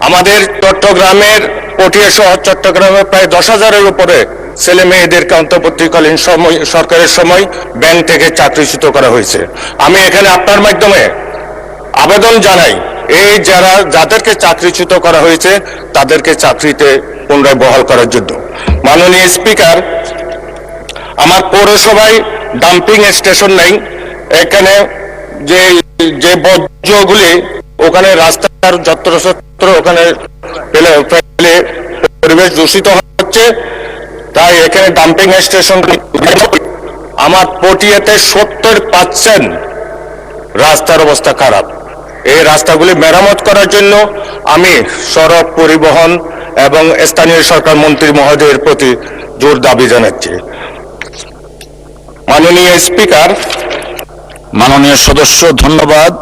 আমাদের চট্টগ্রামের পটিয়া শহর চট্টগ্রামের প্রায় 10,000-এর উপরে ছেলে মেয়েদেরকে অন্তর্বর্তীকালীন সরকারের সময় ব্যাংক থেকে চাকরিচ্যুত করা হয়েছে। আমি এখানে আপনার মাধ্যমে আবেদন জানাই, এই যাদেরকে চাকরিচ্যুত করা হয়েছে তাদেরকে চাকরিতে পুনরায় বহাল করার জন্য। মাননীয় স্পিকার, আমার পৌরসভায় ডাম্পিং স্টেশন নেই। এখানে যে বর্জ্যগুলি ওখানে রাস্তার যত্রতত্র ওখানে ফেলে পরিবেশ দূষিত হচ্ছে, তাই এখানে ডাম্পিং স্টেশন। আমার পটিয়াতে 70% রাস্তার অবস্থা খারাপ। এই রাস্তাগুলি মেরামত করার জন্য আমি সড়ক পরিবহন এবং স্থানীয় সরকার মন্ত্রী মহোদয়ের প্রতি জোর দাবি জানাচ্ছি। মাননীয় স্পিকার, মাননীয় সদস্য ধন্যবাদ।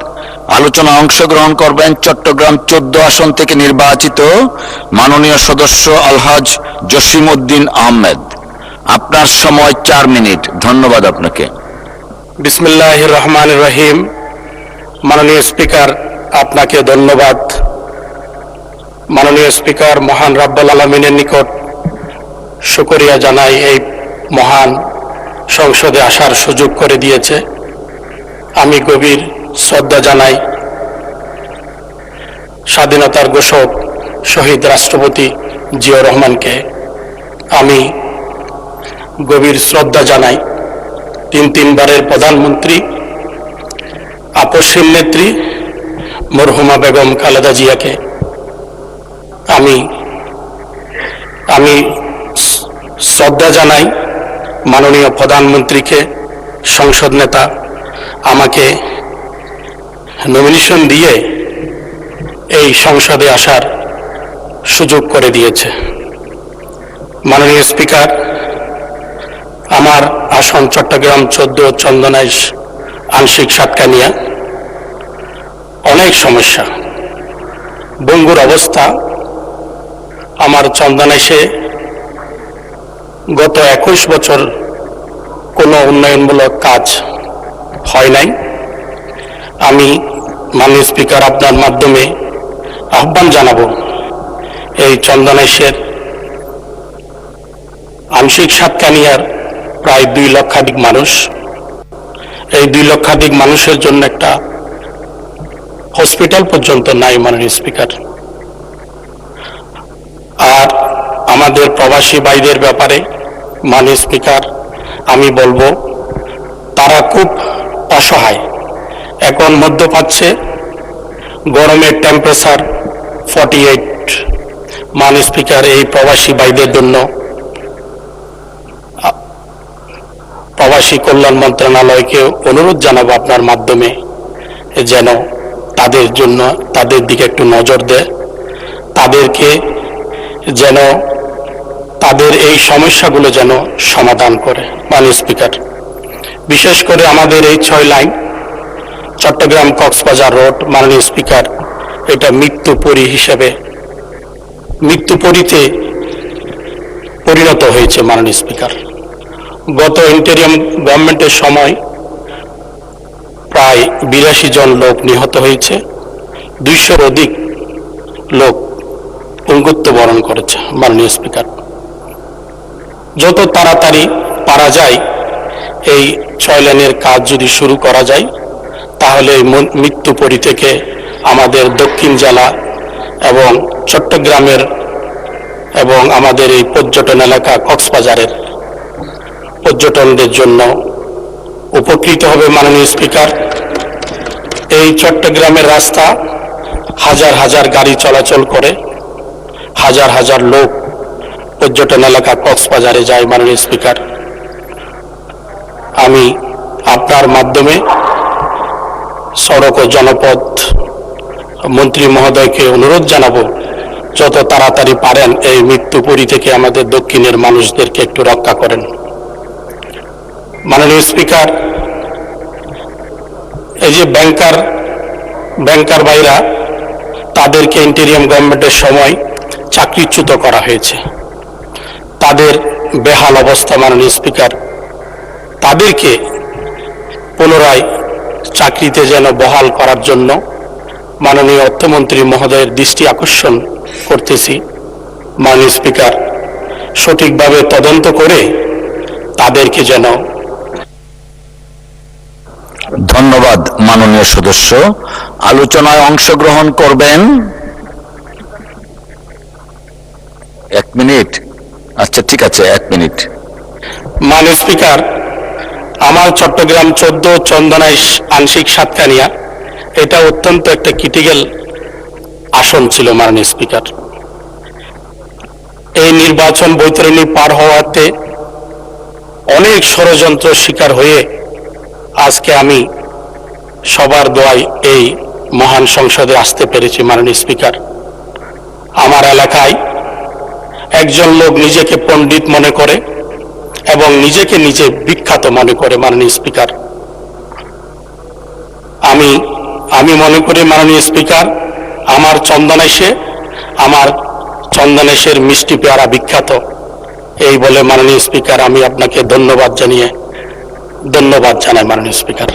আলোচনা অংশগ্রহণ করবেন চট্টগ্রাম 14 আসন থেকে নির্বাচিত মাননীয় সদস্য আলহাজ জসিম উদ্দিন আহমেদ। আপনার সময় 4 মিনিট। ধন্যবাদ আপনাকে। বিসমিল্লাহির রহমানির রহিম। মাননীয় স্পিকার, আপনাকে ধন্যবাদ। মাননীয় স্পিকার, মহান রাব্বুল আলামিনের নিকট শুকরিয়া জানাই এই মহান সংসদে আসার সুযোগ করে দিয়েছে। আমি গভীর শ্রদ্ধা জানাই স্বাধীনতার ঘোষক শহীদ রাষ্ট্রপতি জিয়াউর রহমানকে। আমি গভীর শ্রদ্ধা জানাই তিনবারের প্রধানমন্ত্রী, আপসহীন নেত্রী মরহুমা বেগম খালেদা জিয়াকে। আমি শ্রদ্ধা জানাই মাননীয় প্রধানমন্ত্রীকে। সংসদ নেতা আমাকে নমিনেশন দিয়ে এই সংসদে আসার সুযোগ করে দিয়েছে। মাননীয় স্পিকার, আমার আসন চট্টগ্রাম 14 চন্দনাইশ আংশিক সাতকানিয়া। অনেক সমস্যা, বঙ্গুর অবস্থা। আমার চন্দনাইশে গত 21 বছর কোনো উন্নয়নমূলক কাজ হয় নাই। আমি মাননীয় স্পিকার আপনার মাধ্যমে আহ্বান জানাবো এই চন্দনাইশের আংশিক সাতকানিয়ার প্রায় 2 লক্ষাধিক মানুষ, এই 2 লক্ষাধিক মানুষের জন্য একটা হসপিটাল পর্যন্ত নাই মাননীয় স্পিকার। আর আমাদের প্রবাসী ভাইদের ব্যাপারে মাননীয় স্পিকার আমি বলবো, তারা খুব অসহায়। এখন মধ্য পাচ্ছে, গরমের টেম্পারেচার 48। মাননীয় স্পিকার, এই প্রবাসী ভাইদের জন্য প্রবাসী কল্যাণ মন্ত্রণালয়কে অনুরোধ জানাবো আপনার মাধ্যমে যেন তাদের জন্য তাদের দিকে একটু নজর দেয়, তাদেরকে যেন তাদের এই সমস্যাগুলো যেন সমাধান করে। মাননীয় স্পিকার, বিশেষ করে আমাদের এই 6 লাইন চট্টগ্রাম কক্সবাজার রোড, মাননীয় স্পিকার, এটা মৃত্যুপরী হিসেবে মৃত্যুপরীতে পরিণত হয়েছে। মাননীয় স্পিকার, গত ইন্টেরিয়াম গভর্নমেন্টের সময় প্রায় 82 জন লোক নিহত হয়েছে, 200-র অধিক লোক পঙ্গুত্ব বরণ করেছে। মাননীয় স্পিকার, যত তাড়াতাড়ি পারা যায় এই 6 লেনের কাজ যদি শুরু করা যায়, তাহলে মৃত্যুপরী থেকে আমাদের দক্ষিণ জেলা এবং চট্টগ্রামের এবং আমাদের এই পর্যটন এলাকা কক্সবাজারের পর্যটনদের জন্য উপকৃত হবে। মাননীয় স্পিকার, এই চট্টগ্রামের রাস্তা হাজার হাজার গাড়ি চলাচল করে, হাজার হাজার লোক পর্যটন এলাকা কক্সবাজারে যায়। মাননীয় স্পিকার, আমি আপনার মাধ্যমে সড়ক ও জনপথ মন্ত্রী মহোদয়কে অনুরোধ জানাবো, যত তাড়াতাড়ি পারেন এই মৃত্যুপরী থেকে আমাদের দক্ষিণের মানুষদেরকে একটু রক্ষা করেন। মাননীয় স্পিকার, এই যে ব্যাংকার ভাইরা, তাদেরকে ইন্টেরিয়াম গভর্নমেন্টের সময় চাকরিচ্যুত করা হয়েছে। তাদের বেহাল অবস্থা। মাননীয় স্পিকার, তাদেরকে পুনরায় চাকরিতে যেন বহাল করার জন্য মাননীয় অর্থমন্ত্রী মহোদয়ের দৃষ্টি আকর্ষণ করতেছি, মাননীয় স্পিকার সঠিকভাবে তদন্ত করে তাদেরকে যেন। ধন্যবাদ মাননীয় সদস্য। আলোচনায় অংশগ্রহণ করবেন। 1 মিনিট। আচ্ছা, ঠিক আছে, 1 মিনিট। মাননীয় স্পিকার, আমার চট্টগ্রাম 14 চন্দনাইশ আংশিক সাতকানিয়া, এটা অত্যন্ত একটা ক্রিটিক্যাল আসন ছিল মাননীয় স্পিকার। এই নির্বাচন বৈতরণী পার হওয়াতে অনেক ষড়যন্ত্র শিকার হয়ে আজকে আমি সবার দোয়ায় এই মহান সংসদে আসতে পেরেছি। মাননীয় স্পিকার, আমার এলাকায় একজন লোক নিজেকে পণ্ডিত মনে করে এবং নিজেকে নিজে বিখ্যাত মনে করে। মাননীয় স্পিকার, আমি মনে করি মাননীয় স্পিকার, আমার চন্দনেশের মিষ্টি পেয়ারা বিখ্যাত। এই বলে মাননীয় স্পিকার আমি আপনাকে ধন্যবাদ জানাই মাননীয় স্পিকার।